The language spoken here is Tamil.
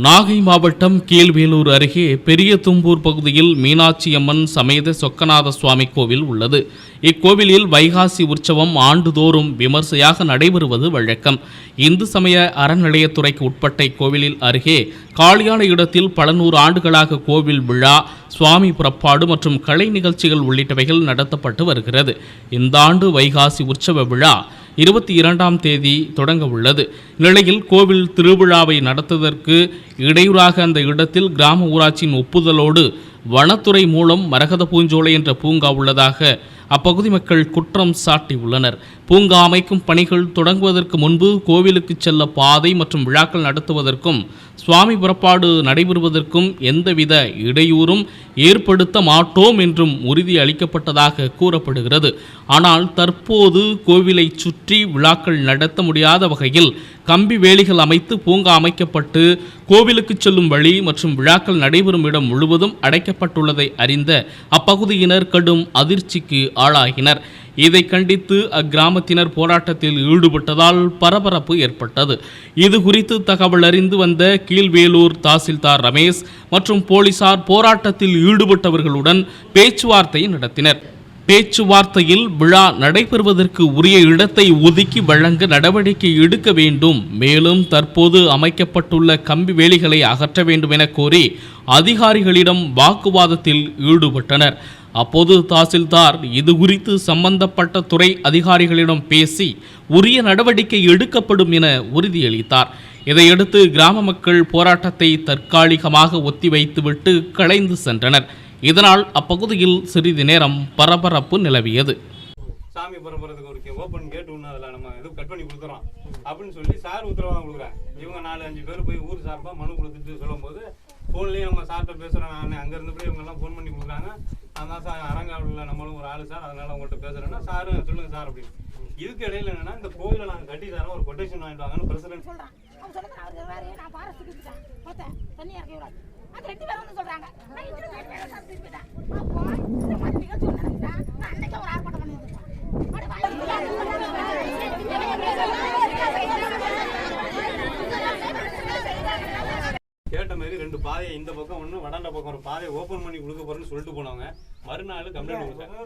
நாகை மாவட்டம் கீழ்வேலூர் அருகே பெரியதும்பூர் பகுதியில் மீனாட்சி அம்மன் சமேத சொக்கநாத சுவாமி கோவில் உள்ளது. இக்கோவிலில் வைகாசி உற்சவம் ஆண்டுதோறும் விமர்சையாக நடைபெறுவது வழக்கம். இந்து சமய அறநிலையத்துறைக்கு உட்பட்ட இக்கோவிலில் அருகே காலியான இடத்தில் பல நூறு ஆண்டுகளாக கோவில் விழா, சுவாமி புறப்பாடு மற்றும் கலை நிகழ்ச்சிகள் உள்ளிட்டவைகள் நடத்தப்பட்டு வருகிறது. இந்த ஆண்டு வைகாசி உற்சவ விழா 22ஆம் தேதி தொடங்க உள்ளது. நிலையில் கோவில் திருவிழாவை நடத்துவதற்கு இடையூறாக அந்த இடத்தில் கிராம ஊராட்சியின் ஒப்புதலோடு வனத்துறை மூலம் மரகத பூஞ்சோலை என்ற பூங்கா உள்ளதாக அப்பகுதி மக்கள் குற்றம் சாட்டியுள்ளனர். பூங்கா அமைக்கும் பணிகள் தொடங்குவதற்கு முன்பு கோவிலுக்கு செல்ல பாதை மற்றும் விழாக்கள் நடத்துவதற்கும் சுவாமி புறப்பாடு நடைபெறுவதற்கும் எந்தவித இடையூறும் ஏற்படுத்த மாட்டோம் என்றும் உறுதி அளிக்கப்பட்டதாக கூறப்படுகிறது. ஆனால் தற்போது கோவிலை சுற்றி விழாக்கள் நடத்த முடியாத வகையில் கம்பி வேலிகள் அமைத்து பூங்கா அமைக்கப்பட்டு கோவிலுக்கு செல்லும் வழி மற்றும் விழாக்கள் நடைபெறும் இடம் முழுவதும் அடைக்கப்பட்டுள்ளதை அறிந்த அப்பகுதியினர் கடும் அதிர்ச்சிக்கு ஆளாகினர். இதை கண்டித்து அக்கிராமத்தினர் போராட்டத்தில் ஈடுபட்டதால் பரபரப்பு ஏற்பட்டது. இது குறித்து தகவல் அறிந்து வந்த கீழ்வேலூர் தாசில்தார் ரமேஷ் மற்றும் போலீசார் போராட்டத்தில் ஈடுபட்டவர்களுடன் பேச்சுவார்த்தை நடத்தினர். பேச்சுவார்த்தையில் விழா நடைபெறுவதற்கு உரிய இடத்தை ஒதுக்கி வழங்க நடவடிக்கை எடுக்க வேண்டும், மேலும் தற்போது அமைக்கப்பட்டுள்ள கம்பி வேலிகளை அகற்ற வேண்டும் என கோரி அதிகாரிகளிடம் வாக்குவாதத்தில் ஈடுபட்டனர். அப்போது தாசில்தார் இது குறித்து சம்பந்தப்பட்ட துறை அதிகாரிகளிடம் பேசி உரிய நடவடிக்கை எடுக்கப்படும் என உறுதியளித்தார். இதையடுத்து கிராம மக்கள் போராட்டத்தை தற்காலிகமாக ஒத்திவைத்துவிட்டு கலைந்து சென்றனர். இதனால் அப்பகுதியில் சிறிது நேரம் பரபரப்பு நிலவியது. சாமி பரப்புறதுக்கு ஒரு ஓப்பன் கேட் ஒன்று அதில் நம்ம இது கட் பண்ணி கொடுத்துறோம் அப்படின்னு சொல்லி சார் உத்தரவாதம் கொடுக்குறேன். இவங்க 4-5 பேர் போய் ஊர் சார்பாக மனு கொடுத்துட்டு சொல்லும்போது ஃபோன்லேயே நம்ம சார்கிட்ட பேசுகிறோம். நான் அங்கேருந்து போய் இவங்கெல்லாம் ஃபோன் பண்ணி கொடுக்குறாங்க. நான் தான் சார் அரங்காவில் நம்மளும் ஒரு ஆள் சார், அதனால் உங்கள்கிட்ட பேசுகிறேன்னா சார் சொல்லுங்கள் சார் அப்படின்னு. இதுக்கு இடையில என்னன்னா இந்த கோயிலை நாங்கள் கட்டி தரோம், ஒரு கொட்டேஷன் வாங்கிட்டு வாங்கன்னு பிரசிடென்ட் சொல்கிறேன். கேட்ட மாதிரி 2 பாதையை இந்த பக்கம் ஒன்று வடாண்ட பக்கம் ஒரு பாதையை ஓப்பன் பண்ணி கொடுக்க போறேன்னு சொல்லிட்டு போனவங்க மறுநாள் கம்ப்ளைண்ட் கொடுத்தாங்க.